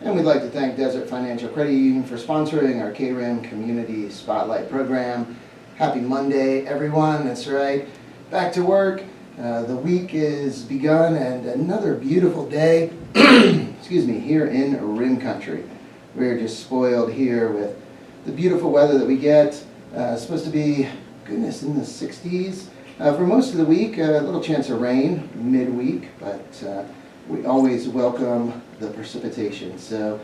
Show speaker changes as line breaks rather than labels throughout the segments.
And we'd like to thank Desert Financial Credit Union for sponsoring our KRIM Community Spotlight Program. Happy Monday, everyone. That's right. Back to work. The week is begun and another beautiful day, excuse me, here in Rim Country. We're just spoiled here with the beautiful weather that we get. It's supposed to be, goodness, in the 60s. For most of the week, a little chance of rain midweek, but we always welcome the precipitation. So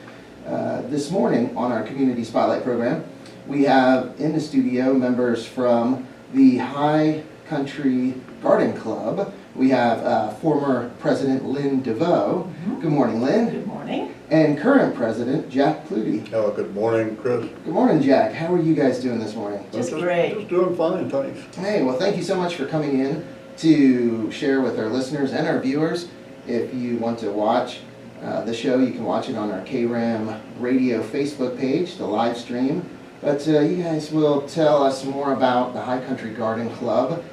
this morning on our Community Spotlight program, we have in the studio members from the High Country Garden Club. We have former President Lynne Devoe. Mm-hmm. Good morning, Lynne.
Good morning.
And current President Jack Plutte.
Oh, good morning, Chris.
Good morning, Jack. How are you guys doing this morning?
Just great.
Just doing fine, thanks.
Hey, well, thank you so much for coming in to share with our listeners and our viewers. If you want to watch the show, you can watch it on our KRIM radio Facebook page, the live stream. But you guys will tell us more about the High Country Garden Club.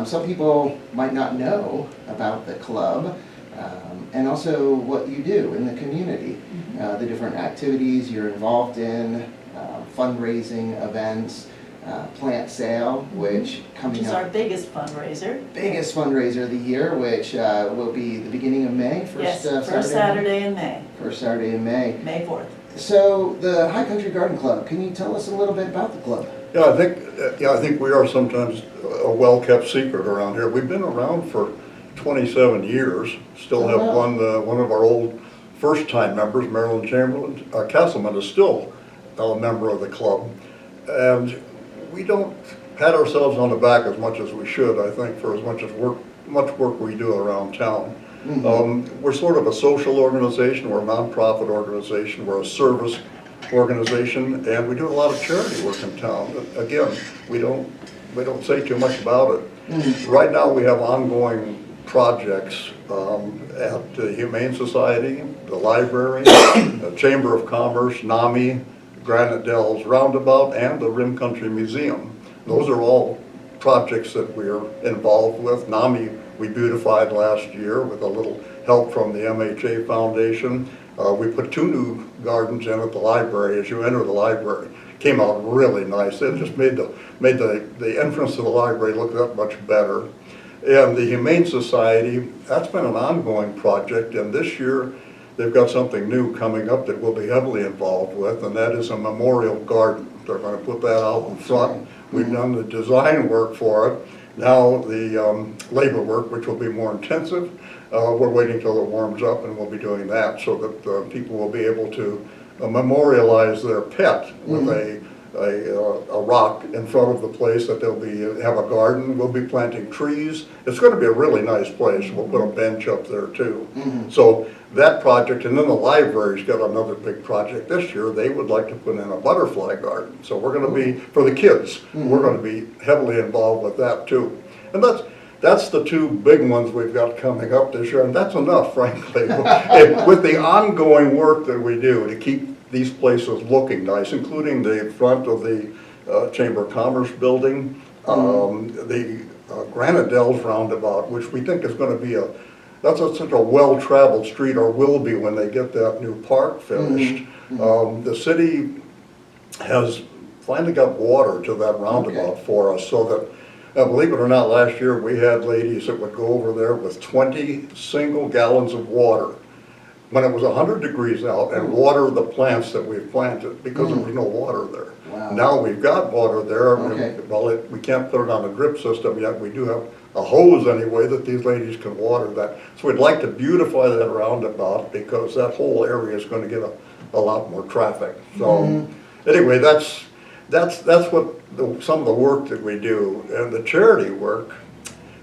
Some people might not know about the club, and also what you do in the community, the different activities you're involved in, fundraising events, plant sale, which
Which is our biggest fundraiser.
biggest fundraiser of the year, which will be the beginning of May.
First Saturday in May.
First Saturday in May.
May 4th.
So the High Country Garden Club, can you tell us a little bit about the club?
Yeah, I think we are sometimes a well-kept secret around here. We've been around for 27 years. Still have one of our old first-time members, Marilyn Chamberlain Castleman, is still a member of the club, and we don't pat ourselves on the back as much as we should, I think, for as much work we do around town. Mm-hmm. We're sort of a social organization, we're a nonprofit organization, we're a service organization, and we do a lot of charity work in town. Again, we don't say too much about it. Mm-hmm. Right now we have ongoing projects at the Humane Society, the library, the Chamber of Commerce, NAMI, Granite Dells Roundabout, and the Rim Country Museum. Those are all projects that we're involved with. NAMI we beautified last year with a little help from the MHA Foundation. We put 2 new gardens in at the library as you enter the library. Came out really nice. It just made the entrance to the library look that much better. And the Humane Society, that's been an ongoing project, and this year they've got something new coming up that we'll be heavily involved with, and that is a memorial garden. They're going to put that out in front. We've done the design work for it. Now the labor work, which will be more intensive, we're waiting till it warms up, and we'll be doing that so that people will be able to memorialize their pet with a rock in front of the place that they'll have a garden. We'll be planting trees. It's going to be a really nice place. We'll put a bench up there too. Mm-hmm. So that project, and then the library's got another big project this year. They would like to put in a butterfly garden. So we're going to be, for the kids, we're going to be heavily involved with that too. And that's the 2 big ones we've got coming up this year, and that's enough, frankly. With the ongoing work that we do to keep these places looking nice, including the front of the Chamber of Commerce building, the Granite Dells Roundabout, which we think is going to be such a well-traveled street, or will be when they get that new park finished. The city has finally got water to that roundabout for us, so that believe it or not, last year we had ladies that would go over there with 20 single gallons of water when it was 100 degrees out and water the plants that we've planted because there was no water there. Wow. Now we've got water there. Okay. We can't put it on a drip system yet. We do have a hose anyway that these ladies can water that. So we'd like to beautify that roundabout because that whole area is going to get a lot more traffic. So anyway, that's what some of the work that we do. And the charity work,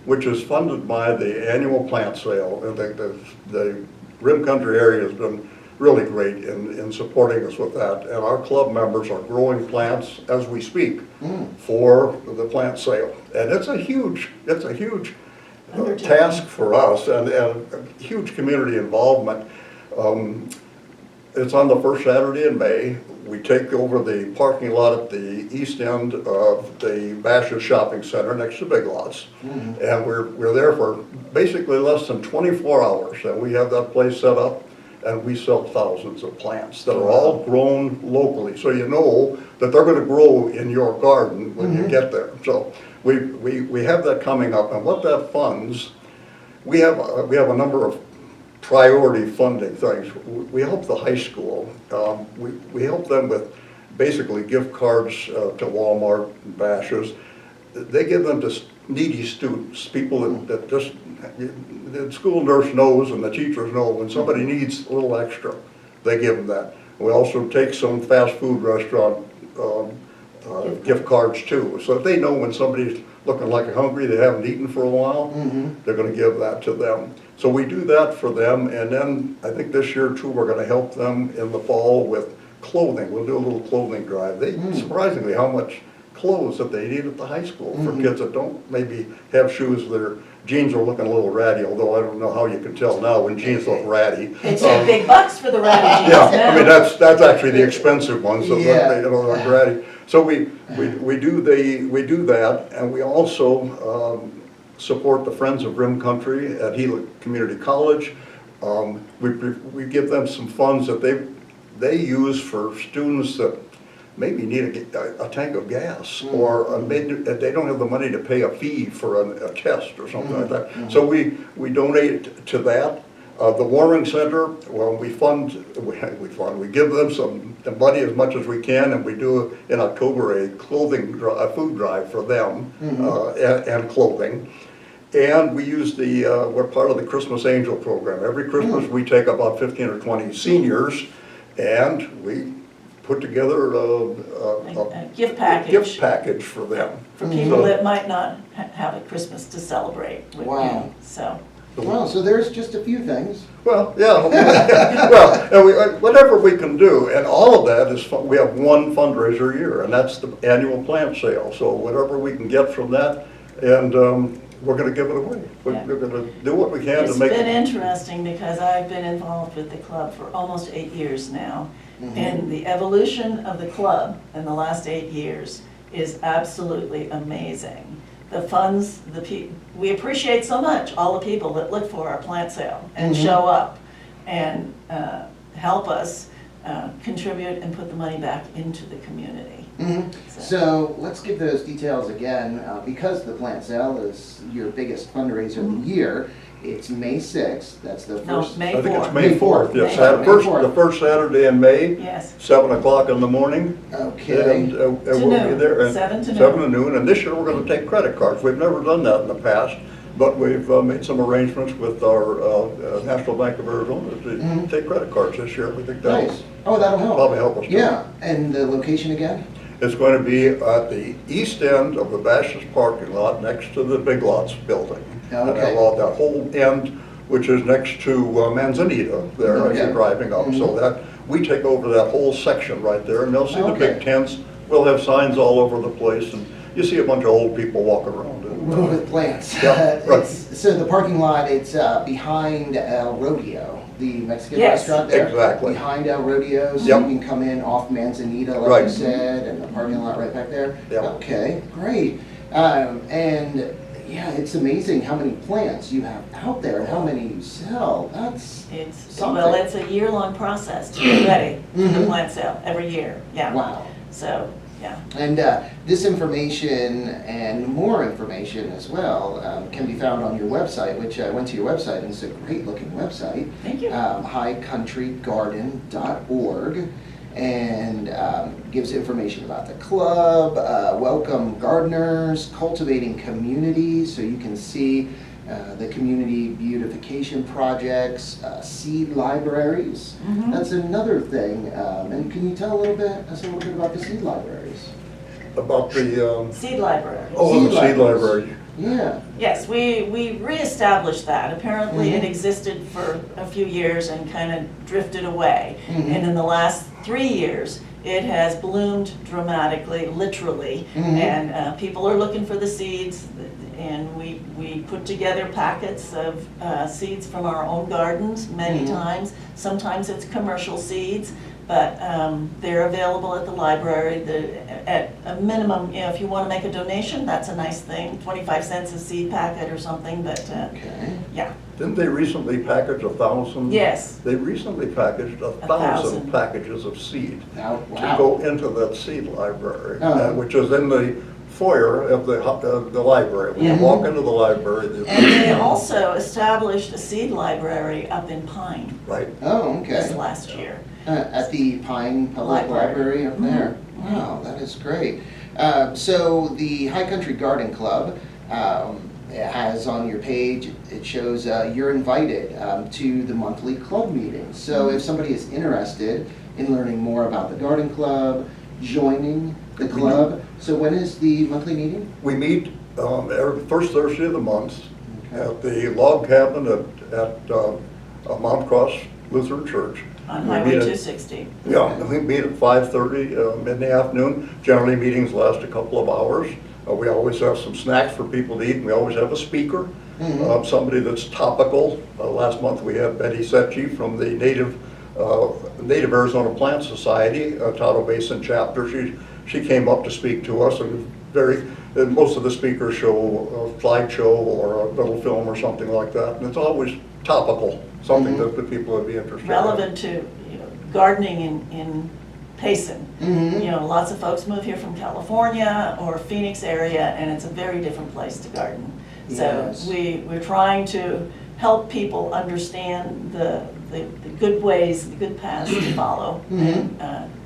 which is funded by the annual plant sale, and the Rim Country area has been really great in supporting us with that. And our club members are growing plants as we speak for the plant sale. And it's a huge task for us, and huge community involvement. It's on the first Saturday in May. we take over the parking lot at the east end of the Bashas Shopping Center next to Big Lots. And we're there for basically less than 24 hours. And we have that place set up, and we sell thousands of plants that are all grown locally. So you know that they're gonna grow in your garden when you get there. So we have that coming up, and what that funds, we have a number of priority funding things. We help the high school. We help them with basically gift cards to Walmart and Bashas'. They give them to needy students, people that just, the school nurse knows and the teachers know when somebody needs a little extra, they give them that. We also take some fast food restaurant gift cards too. So if they know when somebody's looking like hungry, they haven't eaten for a while, they're gonna give that to them. So we do that for them, and then I think this year too, we're gonna help them in the fall with clothing. We'll do a little clothing drive. Surprisingly, how much clothes that they need at the high school for kids that don't maybe have shoes, their jeans are looking a little ratty, although I don't know how you can tell now when jeans look ratty.
They take big bucks for the ratty jeans
Yeah,
now.
I mean, that's actually the expensive ones, so
Yeah.
they don't look ratty. So we do that, and we also support the Friends of Rim Country at Gila Community College. We give them some funds that they use for students that maybe need a tank of gas, or maybe they don't have the money to pay a fee for a test or something like that. So we donate to that. The Warming Center, well, we give them some money as much as we can, and we do in October a food drive for them, and clothing. And we use we're part of the Christmas Angel program. Every Christmas we take about 15 or 20 seniors, and we put together
A gift package.
gift package for them.
For people that might not have a Christmas to celebrate with,
Wow.
so.
Wow, so there's just a few things.
Well, yeah, well, and whatever we can do, and all of that is, we have one fundraiser a year, and that's the annual plant sale. So whatever we can get from that, and we're gonna give it away. We're gonna do what we can to make it.
It's been interesting because I've been involved with the club for almost 8 years now. And the evolution of the club in the last 8 years is absolutely amazing. The funds, we appreciate so much all the people that look for our plant sale and show up and help us contribute and put the money back into the community.
So let's give those details again, because the plant sale is your biggest fundraiser of the year. It's May 6th, that's the
No,
first.
May
I think it's
4th.
May 4th, yes,
May
the first Saturday in May.
Yes.
7 o'clock in the morning.
Okay.
And we'll be
noon.
there. And
7 to noon.
7 to noon, and this year we're gonna take credit cards. We've never done that in the past, but we've made some arrangements with our National Bank of Arizona to take credit cards this year. We think that'll
Nice. Oh, that'll help.
probably help us. too.
Yeah, and the location again?
It's going to be at the east end of the Bashas' parking lot, next to the Big Lots building. And
Okay.
that whole end, which is next to Manzanita there as
Okay.
you're driving up. So that, we take over that whole section right there, and they'll see the big
Okay.
tents. We'll have signs all over the place, and you see a bunch of old people walking around.
With plants.
Yeah, right.
So the parking lot, it's behind El Rodeo, the Mexican
Yes.
restaurant there.
Exactly.
Behind El Rodeo, so
Yep.
you can come in off Manzanita, like
Right.
you said, and the parking lot right back there.
Yep.
Okay, great. And yeah, it's amazing how many plants you have out there and how many you sell. That's something.
It's a year-long process to get ready for the plant sale, every year, yeah.
Wow.
So, yeah.
And this information and more information as well can be found on your website, which I went to your website, and it's a great looking website.
Thank you.
highcountrygarden.org, and gives information about the club, welcome gardeners, cultivating community, so you can see the community beautification projects, seed libraries. That's another thing. And can you tell us a little bit about the seed libraries?
About the,
Seed library.
the seed
libraries.
library.
Yes, we reestablished that. Apparently it existed for a few years and kind of drifted away. And in the last 3 years, it has bloomed dramatically, literally. And people are looking for the seeds, and we put together packets of seeds from our own gardens many times. Sometimes it's commercial seeds. But they're available at the library. At a minimum, you know, if you want to make a donation, that's a nice thing, 25 cents a seed packet or something, but
Okay.
yeah.
Didn't they recently package 1,000?
Yes.
They recently packaged 1,000 packages of seed
Oh,
to
wow.
go into that seed library,
Oh.
which is in the foyer of the library. When you
Yeah.
walk into the library,
And they also established a seed library up in Pine
right?
Oh,
this
okay.
last year.
At the Pine Public
Library.
Library up there. Wow, that is great. So the High Country Garden Club, it has on your page, it shows you're invited to the monthly club meetings. So if somebody is interested in learning more about the garden club, joining the club, so when is the monthly meeting?
We meet every first Thursday of the month
Okay.
at the log cabin at Mount Cross Lutheran Church.
On
We
Highway
meet at-
260.
Yeah, we meet at 5:30 in the afternoon. Generally, meetings last a couple of hours. We always have some snacks for people to eat, and we always have a speaker, somebody that's topical. Last month, we had Betty Setchi from the Native Arizona Plant Society, Tidal Basin chapter. She came up to speak to us, and most of the speakers show a slideshow or a little film or something like that, and it's always topical, something that the people would be interested in.
Relevant to, you know, gardening in Payson. You know, lots of folks move here from California or Phoenix area, and it's a very different place to garden. So
Yes.
we're trying to help people understand the good ways, the good paths to follow and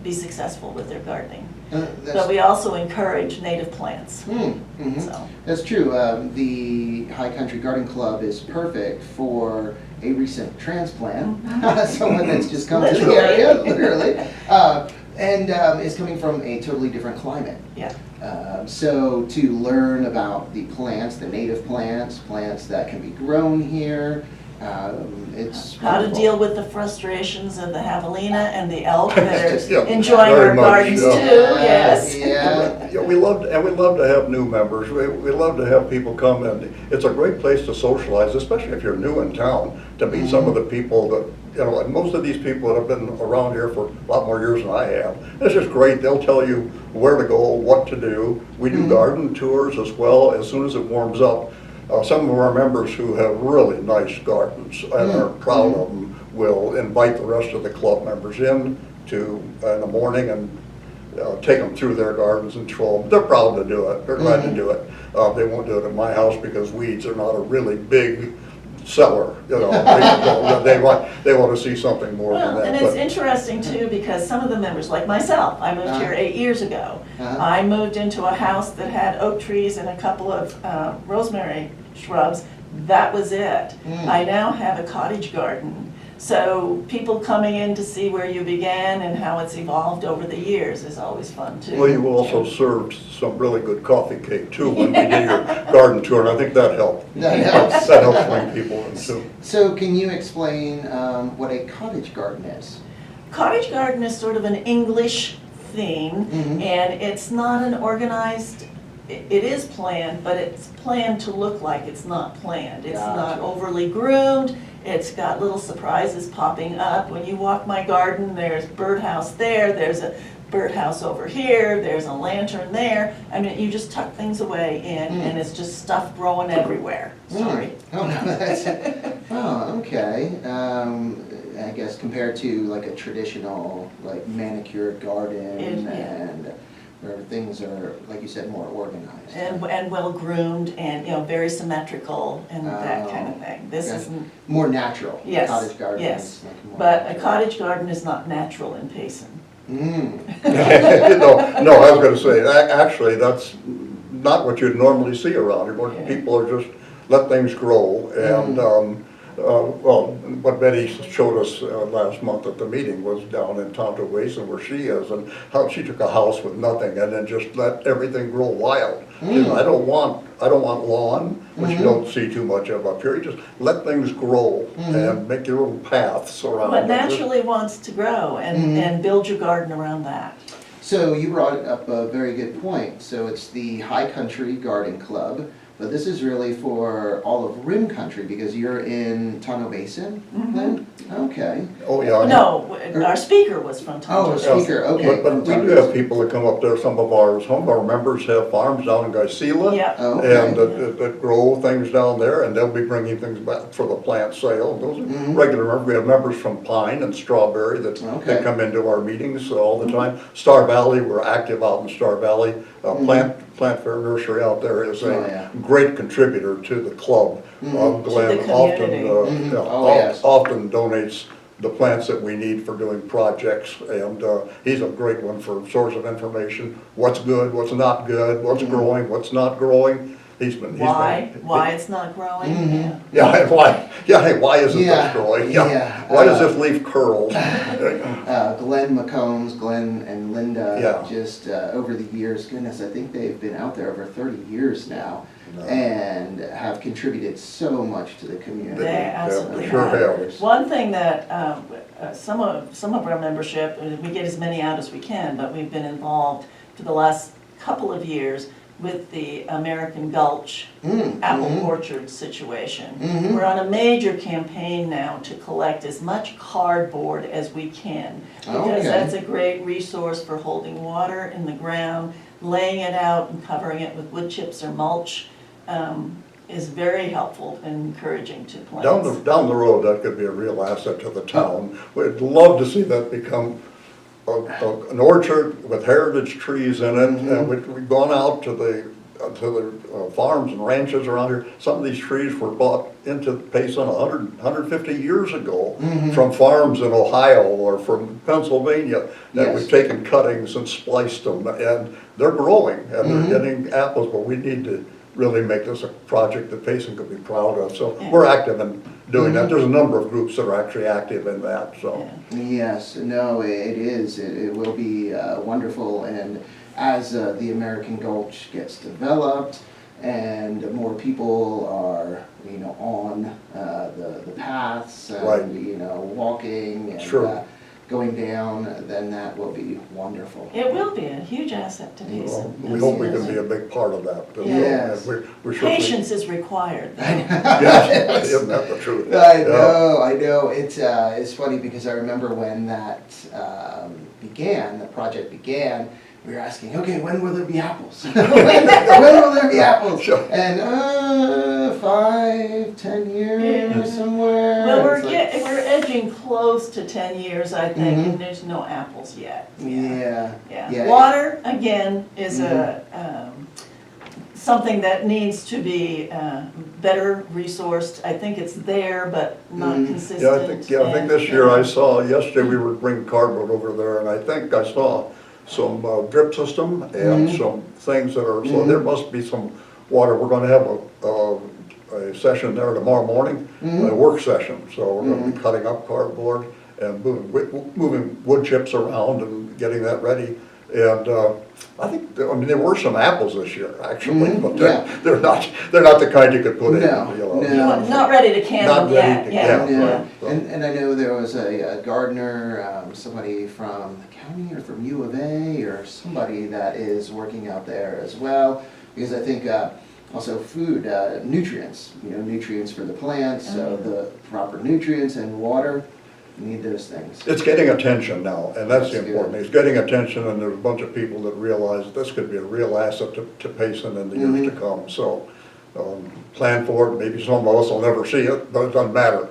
be successful with their gardening. But we also encourage native plants, so.
That's true. The High Country Garden Club is perfect for a recent transplant, someone that's just come to the
Literally.
area, literally, and is coming from a totally different climate.
Yeah.
So to learn about the plants, the native plants, plants that can be grown here, it's
How to
wonderful.
deal with the frustrations of the javelina and the elk that
Yeah,
are enjoying
very
our
much,
gardens too,
yeah.
yes.
Yeah.
Yeah, we love to have new members. We love to have people come in. It's a great place to socialize, especially if you're new in town, to meet some of the people that, you know, and most of these people that have been around here for a lot more years than I have. It's just great. They'll tell you where to go, what to do. We do garden tours as well as soon as it warms up. Some of our members who have really nice gardens and are proud of them will invite the rest of the club members in the morning and take them through their gardens and show them. They're proud to do it. They're glad to do it. They won't do it at my house because weeds are not a really big seller. You know, they want to see something more than
Well,
that.
and it's
but-
interesting too, because some of the members, like myself, I moved here 8 years ago. I moved into a house that had oak trees and a couple of rosemary shrubs. That was it. I now have a cottage garden. So people coming in to see where you began and how it's evolved over the years is always fun too.
Well, you also served some really good coffee cake too when we did your garden tour, and I think that helped.
That helps.
That helps bring people in too.
So can you explain what a cottage garden is?
Cottage garden is sort of an English theme, and it's not an organized, it is planned, but it's planned to look like it's not planned. It's not
Gotcha.
overly groomed, it's got little surprises popping up. When you walk my garden, there's birdhouse there, there's a birdhouse over here, there's a lantern there. I mean, you just tuck things away in, and it's just stuff growing everywhere. Sorry.
Oh, no, that's, oh, okay. I guess compared to like a traditional, like manicured garden
Yeah.
and where things are, like you said, more organized.
And well groomed and, you know, very symmetrical and that kind of thing. This
Gotcha.
isn't,
More natural.
yes,
Cottage garden
yes.
is like more
But a
natural.
cottage garden is not natural in Payson.
No, I was gonna say, actually, that's not what you'd normally see around here. Most
Yeah.
people are just let things grow. And, well, what Betty showed us last month at the meeting was down in Tonto Basin where she is, and how she took a house with nothing and then just let everything grow wild. You know, I don't want lawn, which you don't see too much of up here. You just let things grow and make your little paths around
What
it.
naturally wants to grow and build your garden around that.
So you brought up a very good point. So it's the High Country Garden Club. but this is really for all of Rim Country, because you're in Tonto Basin, Lynn? Okay.
Oh, yeah.
No, our speaker was from
Oh,
Tonto.
a speaker, okay.
But we do have people that come up there, some of our members have farms down in Geisela.
Yeah.
Oh, okay.
And that grow things down there, and they'll be bringing things back for the plant sale. Those are regular members. We have members from Pine and Strawberry that
Okay.
come into our meetings all the time. Star Valley, we're active out in Star Valley. Plant Fair Nursery out there is
Oh, yeah.
a great contributor to the club. Glenn
To the
often,
community.
you know,
Oh, yes.
often donates the plants that we need for doing projects, and he's a great one for source of information. What's good, what's not good, what's growing, what's not growing.
Why it's not growing, yeah.
Yeah, and why isn't
Yeah,
this growing?
yeah.
Why does this leaf curl?
Glenn McCombs, Glenn and Linda,
Yeah.
just over the years, goodness, I think they've been out there over 30 years now, and have contributed so much to the community.
They absolutely
sure
have.
have.
One thing that some of our membership, we get as many out as we can, but we've been involved for the last couple of years with the American Gulch apple orchard situation. We're on a major campaign now to collect as much cardboard as we can, because
Okay.
that's a great resource for holding water in the ground, laying it out and covering it with wood chips or mulch is very helpful and encouraging to plants.
Down the road, that could be a real asset to the town. We'd love to see that become an orchard with heritage trees in it. And we've gone out to the farms and ranches around here. Some of these trees were bought into Payson 150 years ago from farms in Ohio or from Pennsylvania that
Yes.
we've taken cuttings and spliced them, and they're growing and they're getting apples, but we need to really make this a project that Payson could be proud of. So we're active in doing that. There's a number of groups that are actually active in that, so.
Yeah.
Yes, no, it is. It will be wonderful, and as the American Gulch gets developed and more people are, on the paths and,
Right.
walking and
Sure.
going down, then that will be wonderful.
It will be a huge asset to
Well,
Payson.
we hope we can be a big part of that.
Yes.
And we're sure.
Patience is required.
Yes, isn't that the truth?
I
Yeah.
know. It's funny because I remember when that the project began, we were asking, okay, when will there be apples? When will there be apples?
Sure.
And 5, 10 years somewhere.
Well,
It's like-
we're edging close to 10 years, I think, and there's no apples yet.
Yeah.
Water, again, is something that needs to be better resourced. I think it's there, but not consistent.
I think this year yesterday we were bringing cardboard over there, and I think I saw some drip system and some things that are, so there must be some water. We're gonna have a session there tomorrow morning, a work session. So we're gonna be cutting up cardboard and moving wood chips around and getting that ready. And I think, there were some apples this year, actually, but they're not the kind you could put in,
No.
Not ready to can
Not
them
ready to
yet,
can.
yeah.
Yeah,
Right, so.
and I know there was a gardener, somebody from the county or from U of A or somebody that is working out there as well, because I think also food, nutrients, nutrients for the plants, so the proper nutrients and water, you need those things.
It's getting attention now, and that's
That's
important.
good.
It's getting attention, and there's a bunch of people that realize this could be a real asset to Payson in the years to come. So, plan for it. Maybe some of us will never see it, but it doesn't matter.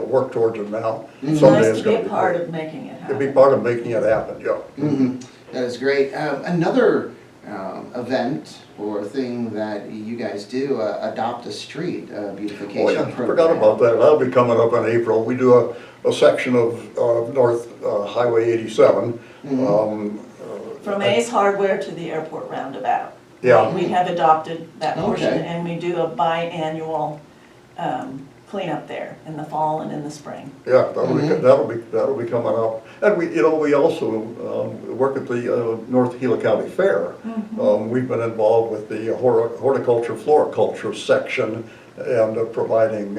Work towards it now.
It's
Someday
nice
it's
to be
gonna
a part
great.
of making it
It'd be
happen.
part of making it happen, yeah.
That is great. Another event or thing that you guys do, adopt a street beautification
Oh, yeah,
program.
forgot about that. That'll be coming up in April. We do a section of North Highway 87.
From Ace Hardware to the airport roundabout.
Yeah.
We have adopted that portion,
Okay.
and we do a biannual cleanup there in the fall and in the spring.
Yeah, that'll be coming up. And we also work at the North Gila County Fair. We've been involved with the horticulture, floriculture section and providing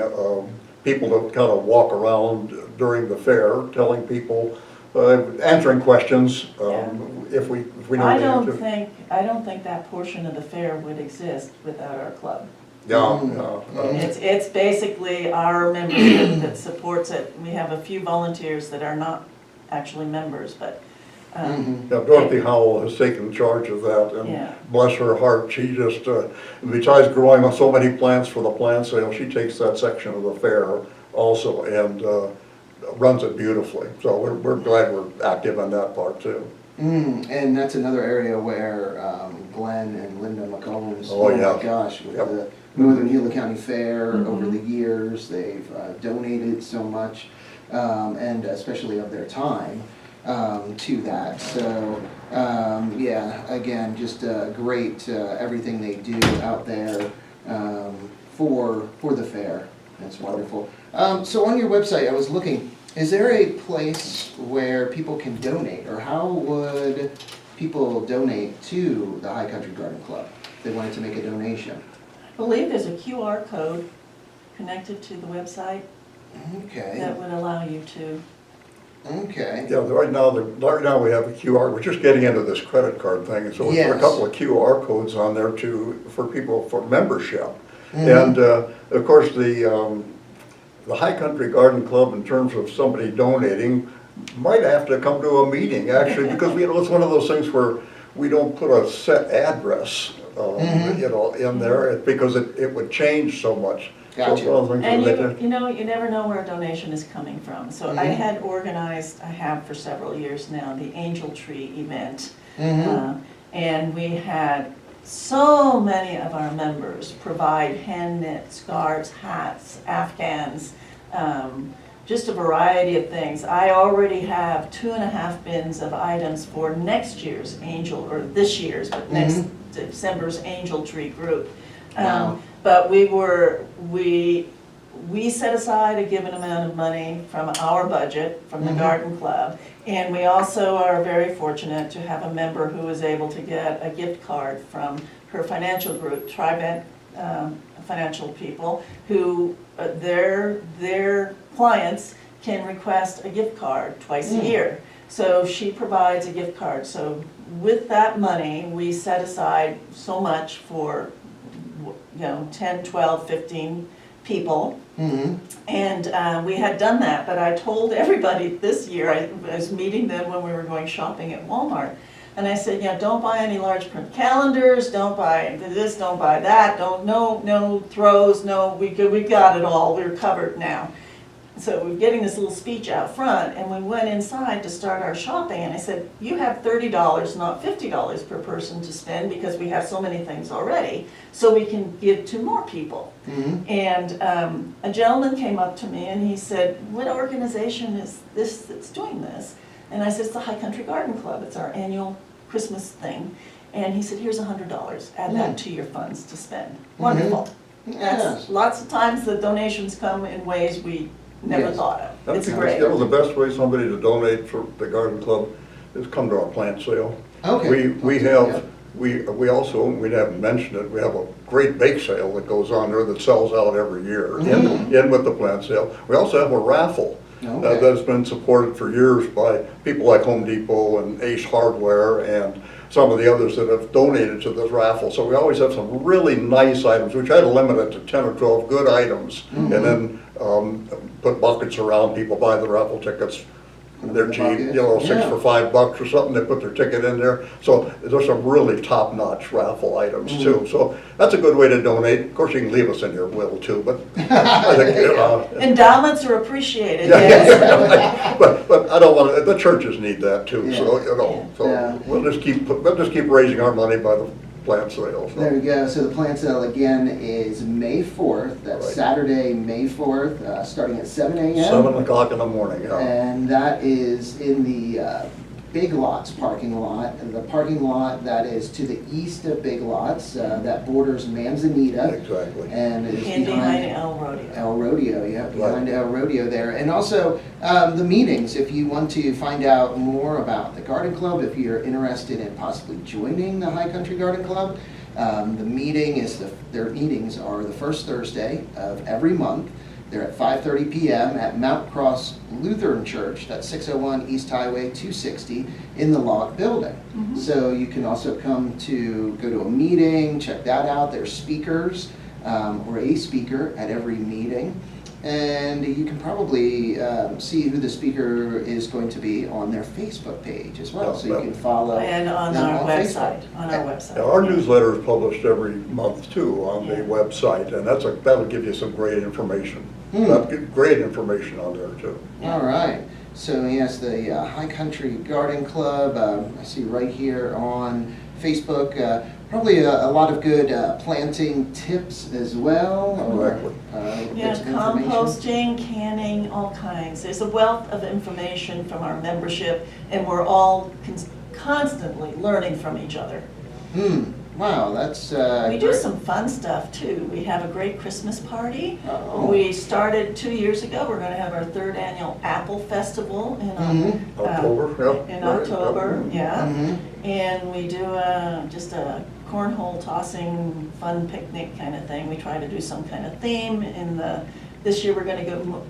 people to kind of walk around during the fair, telling people, answering questions if we know
I
the
don't
answer.
think that portion of the fair would exist without our club.
Yeah,
It's basically our membership that supports it. We have a few volunteers that are not actually members, but,
Yeah, Dorothy Howell has taken charge of that,
Yeah.
and bless her heart, she just, besides growing so many plants for the plant sale, she takes that section of the fair also and runs it beautifully. So we're glad we're active on that part too.
And that's another area where Glenn and Linda McCombs,
Oh, yeah.
my gosh, with
Yep.
the Northern Gila County Fair over the years, they've donated so much, and especially of their time to that. So, yeah, again, just great everything they do out there for the fair. That's wonderful. So on your website, I was looking, is there a place where people can donate, or how would people donate to the High Country Garden Club if they wanted to make a donation?
I believe there's a QR code connected to the website
Okay,
that would allow you to.
okay.
Yeah, right now we have a QR, we're just getting into this credit card thing, and so we put
Yes.
a couple of QR codes on there for people for membership. And of course, the High Country Garden Club, in terms of somebody donating, might have to come to a meeting, actually, because it's one of those things where we don't put a set address, in there, because it would change so much. So it's one of the things
And
that they just-
you know, you never know where a donation is coming from. So I had organized, I have for several years now, the Angel Tree event. And we had so many of our members provide hand knit scarves, hats, afghans, just a variety of things. I already have 2.5 bins of items for next year's Angel, or this year's, but next December's Angel Tree group.
Wow.
But we set aside a given amount of money from our budget, from the garden club. And we also are very fortunate to have a member who is able to get a gift card from her financial group, Tribent Financial People, who their clients can request a gift card twice a year. So she provides a gift card. So with that money, we set aside so much for 10, 12, 15 people. And we had done that, but I told everybody this year, I was meeting them when we were going shopping at Walmart, and I said, don't buy any large print calendars, don't buy this, don't buy that, no throws, we got it all, we're covered now. So we're getting this little speech out front, and we went inside to start our shopping, and I said, you have $30, not $50 per person to spend, because we have so many things already, so we can give to more people. And a gentleman came up to me and he said, what organization is this that's doing this? And I said, it's the High Country Garden Club, it's our annual Christmas thing. And he said, here's $100, add that to your funds to spend. Wonderful.
Yes.
Lots of times the donations come in ways we never thought of. It's great.
The best way somebody to donate for the garden club is come to our plant sale.
Okay.
We also, we haven't mentioned it, we have a great bake sale that goes on there that sells out every year, in with the plant sale. We also have a raffle that's been supported for years by people like Home Depot and Ace Hardware and some of the others that have donated to this raffle. So we always have some really nice items. We try to limit it to 10 or 12 good items, and then put buckets around. People buy the raffle tickets. They're cheap, $6 for $5 or something. They put their ticket in there. So there's some really top-notch raffle items too. So that's a good way to donate. Of course, you can leave us in your will too, but I think
Endowments are appreciated,
yeah,
yes.
but I don't want to. The churches need that too. So
Yeah.
we'll just keep raising our money by the plant sale. So.
There we go. So the plant sale again is May 4th. That's
Right.
Saturday, May 4th, starting at 7 a.m.
7 o'clock in the morning. Yeah.
And that is in the Big Lots parking lot. And the parking lot that is to the east of Big Lots, that borders Manzanita.
Exactly.
And it is
And
behind
behind El Rodeo.
El Rodeo, yeah, behind El Rodeo there. And also the meetings, if you want to find out more about the Garden Club, if you're interested in possibly joining the High Country Garden Club, their meetings are the first Thursday of every month. They're at 5:30 p.m. at Mount Cross Lutheran Church, that's 601 East Highway 260 in the Log Building. So you can also go to a meeting, check that out. There's speakers. or a speaker at every meeting. And you can probably see who the speaker is going to be on their Facebook page as well, so you can follow
And on
them
our
Facebook.
website, on our website.
Yeah, our newsletter is published every month too on the
Yeah.
website, and that'll give you some great information. That'll give great information on there too.
All right, so yes, the High Country Garden Club, I see right here on Facebook, probably a lot of good planting tips as well. Or,
Exactly.
Yeah,
bits of information.
composting, canning, all kinds. There's a wealth of information from our membership, and we're all constantly learning from each other.
Wow, that's
We do
great.
some fun stuff too. We have a great Christmas party.
Oh.
We started 2 years ago. We're going to have our 3rd annual Apple Festival in
October, yeah.
in
right,
October, yeah.
Mhm.
And we do just a cornhole tossing, fun picnic kind of thing. We try to do some kind of theme this year we're gonna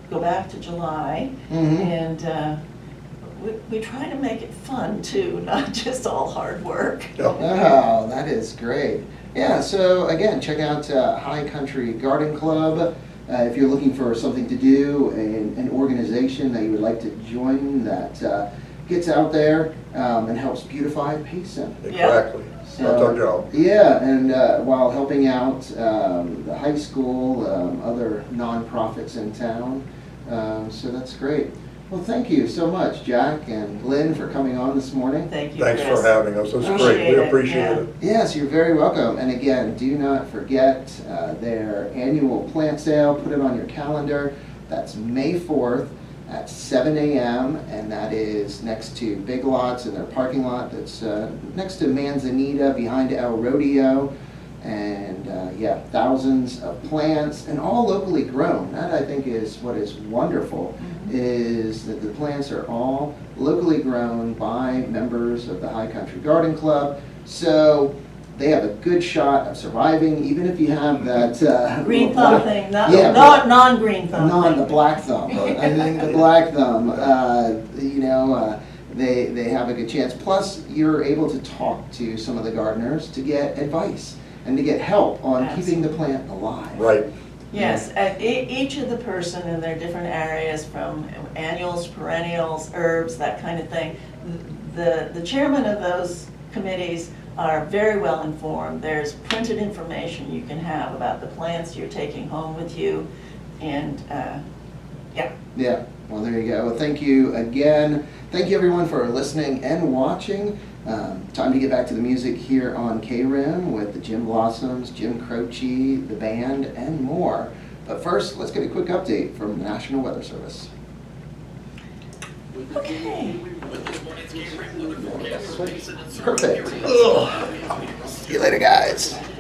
go back to July.
Mhm.
And we try to make it fun too, not just all hard work.
Yeah.
Oh, that is great. Yeah, so again, check out High Country Garden Club. If you're looking for something to do, an organization that you would like to join that gets out there and helps beautify Payson.
Exactly. That's our job.
Yeah, and while helping out the high school, other nonprofits in town. So that's great. Well, thank you so much, Jack and Lynn, for coming on this morning.
Thank you, Chris.
Thanks for having us. That's great.
Appreciate
We
it,
appreciate
yeah.
it.
Yes, you're very welcome. And again, do not forget their annual plant sale. Put it on your calendar. That's May 4th at 7 a.m. and that is next to Big Lots in their parking lot. That's next to Manzanita behind El Rodeo. And yeah, thousands of plants and all locally grown. That I think is what is wonderful, is that the plants are all locally grown by members of the High Country Garden Club. So they have a good shot of surviving, even if you have that
Green thumb thing,
Yeah,
non-green thumb
non
thing.
the black thumb. I think the black thumb. They have a good chance. Plus, you're able to talk to some of the gardeners to get advice and to get help on keeping the plant alive.
Right.
Yes, each of the person in their different areas, from annuals, perennials, herbs, that kind of thing. The chairman of those committees are very well informed. There's printed information you can have about the plants you're taking home with you, and yeah.
Yeah, well, there you go. Well, thank you again. Thank you, everyone, for listening and watching. Time to get back to the music here on KRIM with the Jim Blossoms, Jim Croce, the band, and more. But first, let's get a quick update from the National Weather Service.
Okay.
Perfect. See you later, guys.